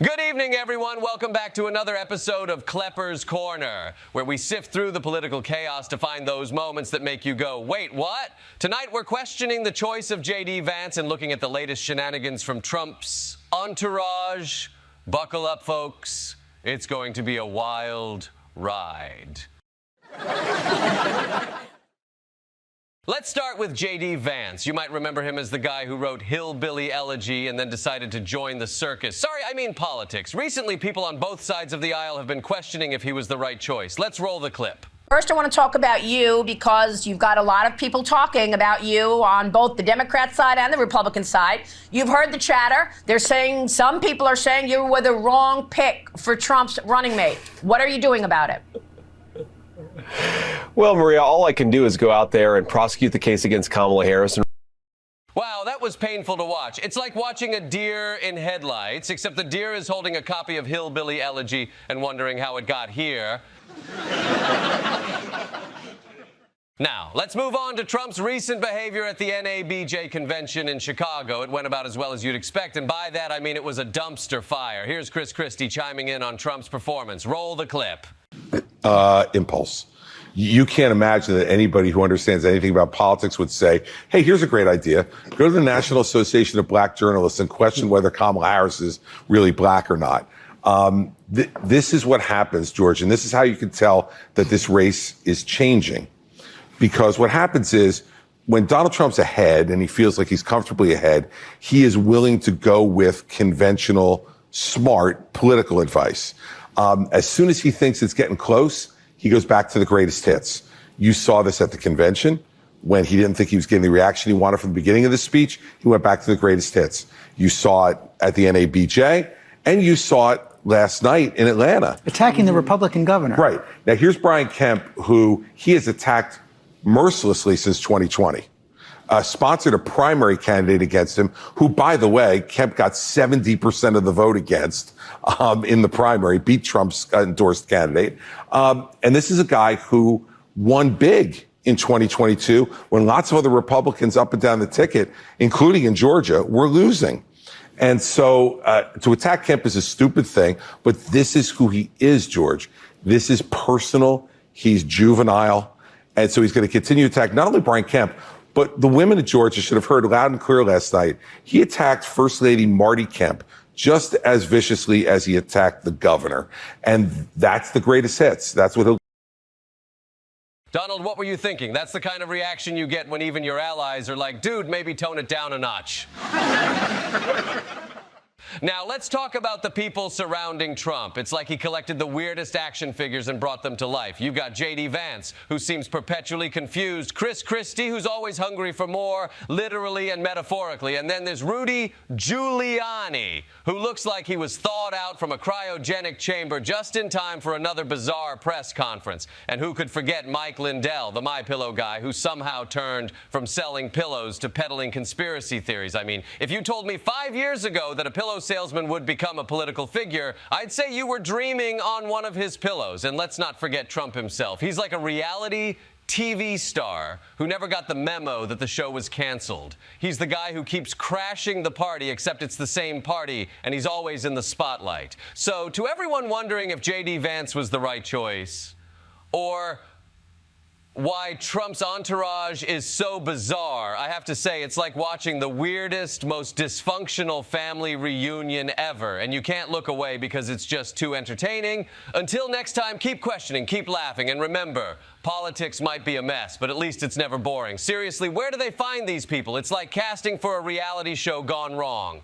Good evening, everyone. Welcome back to another episode of Klepper's Corner, where we sift through the political chaos to find those moments that make you go, wait, what? Tonight, we're questioning the choice of JD Vance and looking at the latest shenanigans from Trump's Entourage. Buckle up, folks. It's going to be a wild ride. Let's start with JD Vance. You might remember him as the guy who wrote Hillbilly Elegy and then decided to join the circus. Sorry, I mean politics. Recently, people on both sides of the aisle have been questioning if he was the right choice. Let's roll the clip. First, I want to talk about you because you've got a lot of people talking about you on both the Democrat side and the Republican side. You've heard the chatter. They're saying, some people are saying you were the wrong pick for Trump's running mate. What are you doing about it? Well, Maria, all I can do is go out there and prosecute the case against Kamala Harris. Wow, that was painful to watch. It's like watching a deer in headlights, except the deer is holding a copy of Hillbilly Elegy and wondering how it got here. Now, let's move on to Trump's recent behavior at the NABJ convention in Chicago. It went about as well as you'd expect, and by that I mean it was a dumpster fire. Here's Chris Christie chiming in on Trump's performance. Roll the clip. Impulse. You can't imagine that anybody who understands anything about politics would say, hey, here's a great idea. Go to the National Association of Black Journalists and question whether Kamala Harris is really black or not. This is what happens, George, and this is how you can tell that this race is changing. Because what happens is when Donald Trump's ahead and he feels like he's comfortably ahead, he is willing to go with conventional, smart political advice. As soon as he thinks it's getting close, he goes back to the greatest hits. You saw this at the convention when he didn't think he was getting the reaction he wanted from the beginning of the speech. He went back to the greatest hits. You saw it at the NABJ, and you saw it last night in Atlanta. Attacking the Republican governor. Right. Now, here's Brian Kemp, who he has attacked mercilessly since 2020. Sponsored a primary candidate against him, who, by the way, Kemp got 70% of the vote against in the primary, beat Trump's endorsed candidate. And this is a guy who won big in 2022 when lots of other Republicans up and down the ticket, including in Georgia, were losing. And so to attack Kemp is a stupid thing, but this is who he is, George. This is personal. He's juvenile. And so he's going to continue to attack not only Brian Kemp, but the women of Georgia should have heard loud and clear last night. He attacked First Lady Marty Kemp just as viciously as he attacked the governor. And that's the greatest hits. That's what he'll. Donald, what were you thinking? That's the kind of reaction you get when even your allies are like, dude, maybe tone it down a notch. Now, let's talk about the people surrounding Trump. It's like he collected the weirdest action figures and brought them to life. You've got JD Vance, who seems perpetually confused. Chris Christie, who's always hungry for more, literally and metaphorically. And then there's Rudy Giuliani, who looks like he was thawed out from a cryogenic chamber just in time for another bizarre press conference. And who could forget Mike Lindell, the MyPillow guy, who somehow turned from selling pillows to peddling conspiracy theories. I mean, if you told me 5 years ago that a pillow salesman would become a political figure, I'd say you were dreaming on one of his pillows. And let's not forget Trump himself. He's like a reality TV star who never got the memo that the show was canceled. He's the guy who keeps crashing the party, except it's the same party, and he's always in the spotlight. So to everyone wondering if JD Vance was the right choice, or why Trump's entourage is so bizarre, I have to say it's like watching the weirdest, most dysfunctional family reunion ever. And you can't look away because it's just too entertaining. Until next time, keep questioning, keep laughing, and remember, politics might be a mess, but at least it's never boring. Seriously, where do they find these people? It's like casting for a reality show gone wrong.